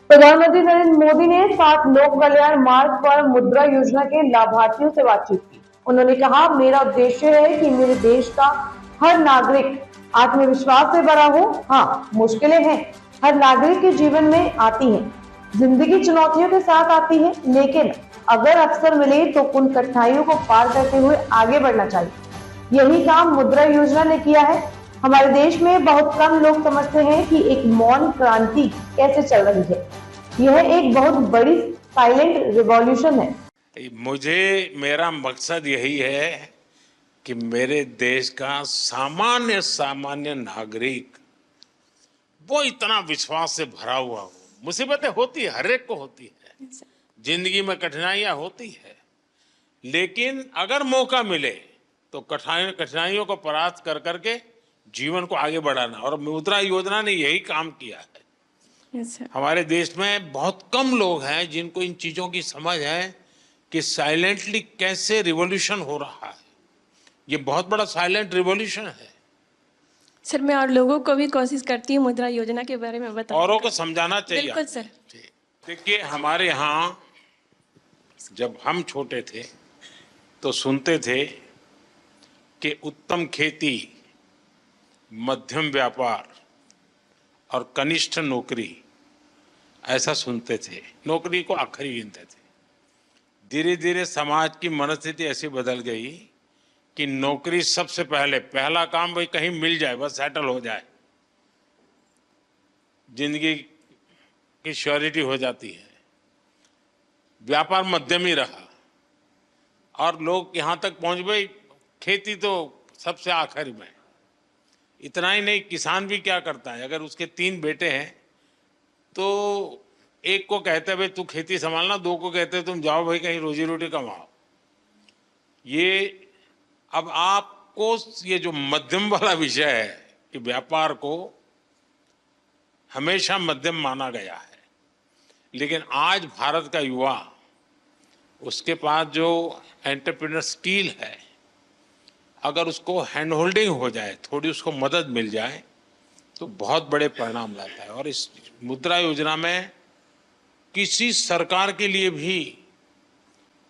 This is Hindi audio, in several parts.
प्रधानमंत्री नरेंद्र मोदी ने 7 लोक कल्याण मार्ग पर मुद्रा योजना के लाभार्थियों से बातचीत की। उन्होंने कहा, मेरा उद्देश्य है कि मेरे देश का हर नागरिक आत्मविश्वास से भरा हो। हाँ, मुश्किलें हैं, हर नागरिक के जीवन में आती हैं, जिंदगी चुनौतियों के साथ आती है, लेकिन अगर अवसर मिले तो उन कठिनाइयों को पार करते हुए आगे बढ़ना चाहिए। यही काम मुद्रा योजना ने किया है। हमारे देश में बहुत कम लोग समझते हैं कि एक मौन क्रांति कैसे चल रही है। यह एक बहुत बड़ी साइलेंट रिवॉल्यूशन है। मुझे मेरा मकसद यही है कि मेरे देश का सामान्य सामान्य नागरिक वो इतना विश्वास से भरा हुआ हो। मुसीबतें होती है, हर एक को होती है, जिंदगी में कठिनाइयां होती है, लेकिन अगर मौका मिले तो कठिनाइयों को परास्त कर करके जीवन को आगे बढ़ाना, और मुद्रा योजना ने यही काम किया है। हमारे देश में बहुत कम लोग हैं जिनको इन चीजों की समझ है कि साइलेंटली कैसे रिवॉल्यूशन हो रहा है। ये बहुत बड़ा साइलेंट रिवॉल्यूशन है। सर, मैं और लोगों को भी कोशिश करती हूँ मुद्रा योजना के बारे में बताने औरों को समझाना चाहिए। बिल्कुल सर। देखिए, हमारे यहाँ जब हम छोटे थे तो सुनते थे कि उत्तम खेती, मध्यम व्यापार और कनिष्ठ नौकरी, ऐसा सुनते थे। नौकरी को आखिरी गिनते थे। धीरे धीरे समाज की मनस्थिति ऐसी बदल गई कि नौकरी सबसे पहले, पहला काम भाई कहीं मिल जाए, बस सेटल हो जाए, जिंदगी की श्योरिटी हो जाती है। व्यापार मध्यम ही रहा और लोग यहाँ तक पहुंच गए, खेती तो सबसे आखिर में। इतना ही नहीं, किसान भी क्या करता है, अगर उसके 3 बेटे हैं तो एक को कहते हैं भाई तू खेती संभालना, 2 को कहते हैं तुम जाओ भाई कहीं रोजी रोटी कमाओ। ये अब आपको ये जो मध्यम वाला विषय है कि व्यापार को हमेशा मध्यम माना गया है, लेकिन आज भारत का युवा, उसके पास जो एंटरप्रेन्योर स्किल है, अगर उसको हैंड होल्डिंग हो जाए, थोड़ी उसको मदद मिल जाए तो बहुत बड़े परिणाम लाता है। और इस मुद्रा योजना में किसी सरकार के लिए भी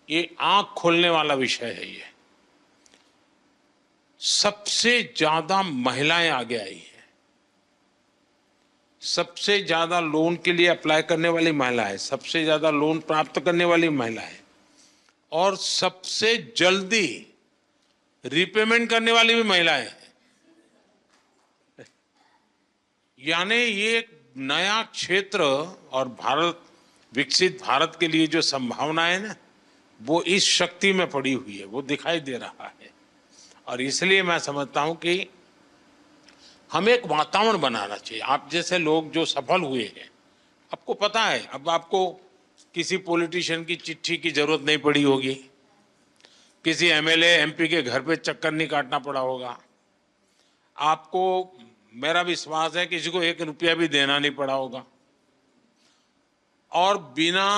ये आंख खोलने वाला विषय है। ये सबसे ज्यादा महिलाएं आगे आई हैं, सबसे ज्यादा लोन के लिए अप्लाई करने वाली महिलाएं, सबसे ज्यादा लोन प्राप्त करने वाली महिलाएं, और सबसे जल्दी रिपेमेंट करने वाली भी महिलाएं हैं। यानी ये एक नया क्षेत्र, और भारत, विकसित भारत के लिए जो संभावना है ना, वो इस शक्ति में पड़ी हुई है, वो दिखाई दे रहा है। और इसलिए मैं समझता हूं कि हमें एक वातावरण बनाना चाहिए। आप जैसे लोग जो सफल हुए हैं, आपको पता है, अब आपको किसी पॉलिटिशियन की चिट्ठी की जरूरत नहीं पड़ी होगी, किसी एमएलए एमपी के घर पे चक्कर नहीं काटना पड़ा होगा, आपको, मेरा विश्वास है, किसी को 1 रुपया भी देना नहीं पड़ा होगा, और बिना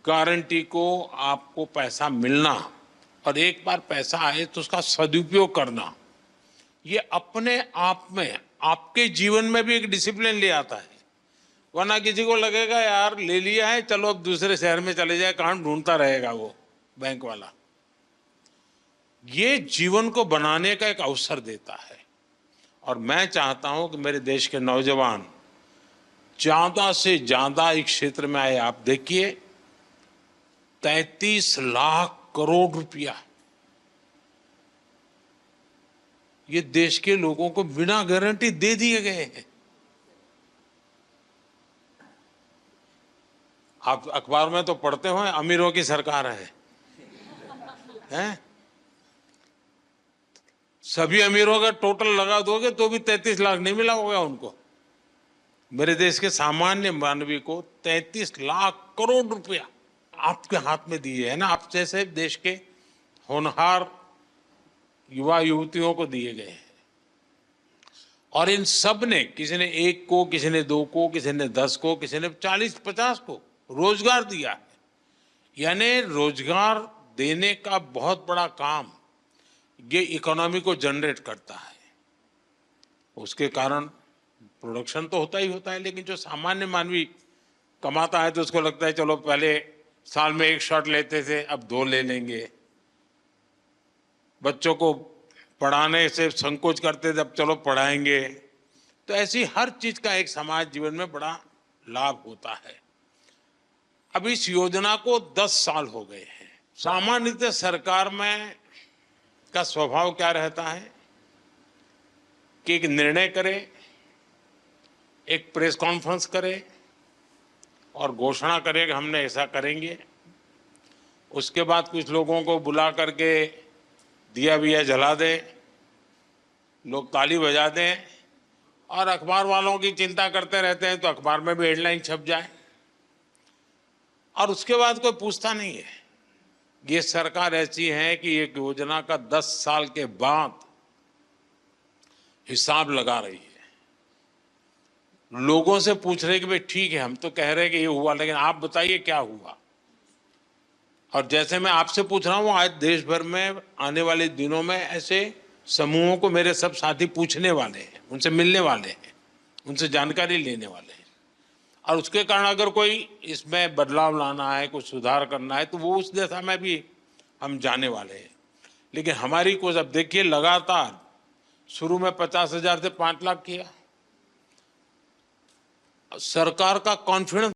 गारंटी को आपको पैसा मिलना, और एक बार पैसा आए तो उसका सदुपयोग करना, ये अपने आप में आपके जीवन में भी एक डिसिप्लिन ले आता है। वरना किसी को लगेगा यार ले लिया है, चलो अब दूसरे शहर में चले जाए, कहां ढूंढता रहेगा वो बैंक वाला। ये जीवन को बनाने का एक अवसर देता है। और मैं चाहता हूं कि मेरे देश के नौजवान ज्यादा से ज्यादा इस क्षेत्र में आए। आप देखिए, 33 लाख करोड़ रुपया ये देश के लोगों को बिना गारंटी दे दिए गए हैं। आप अखबार में तो पढ़ते हो अमीरों की सरकार है, हैं? सभी अमीरों का टोटल लगा दोगे तो भी 33 लाख नहीं मिला होगा उनको। मेरे देश के सामान्य मानवी को 33 लाख करोड़ रुपया आपके हाथ में दिए है ना, आप जैसे देश के होनहार युवा युवतियों को दिए गए हैं। और इन सब ने, किसी ने 1 को, किसी ने 2 को, किसी ने 10 को, किसी ने 40-50 को रोजगार दिया है। यानी रोजगार देने का बहुत बड़ा काम ये इकोनॉमी को जनरेट करता है। उसके कारण प्रोडक्शन तो होता ही होता है, लेकिन जो सामान्य मानवी कमाता है तो उसको लगता है चलो पहले साल में 1 शॉट लेते थे, अब 2 ले लेंगे। बच्चों को पढ़ाने से संकोच करते थे, अब चलो पढ़ाएंगे। तो ऐसी हर चीज का एक समाज जीवन में बड़ा लाभ होता है। अब इस योजना को 10 साल हो गए हैं। सामान्यतः सरकार में का स्वभाव क्या रहता है कि एक निर्णय करे, एक प्रेस कॉन्फ्रेंस करे और घोषणा करे कि हमने ऐसा करेंगे। उसके बाद कुछ लोगों को बुला करके दिया विया जला दें, लोग ताली बजा दें और अखबार वालों की चिंता करते रहते हैं तो अखबार में भी हेडलाइन छप जाए और उसके बाद कोई पूछता नहीं है। ये सरकार ऐसी है कि एक योजना का 10 साल के बाद हिसाब लगा रही है। लोगों से पूछ रहे कि भाई ठीक है, हम तो कह रहे हैं कि ये हुआ, लेकिन आप बताइए क्या हुआ। और जैसे मैं आपसे पूछ रहा हूं, आज देश भर में आने वाले दिनों में ऐसे समूहों को मेरे सब साथी पूछने वाले हैं, उनसे मिलने वाले हैं, उनसे जानकारी लेने वाले हैं। और उसके कारण अगर कोई इसमें बदलाव लाना है, कुछ सुधार करना है, तो वो उस दिशा में भी हम जाने वाले हैं। लेकिन हमारी कोशिश, अब देखिए, लगातार शुरू में 50,000 से 5 लाख किया। सरकार का कॉन्फिडेंस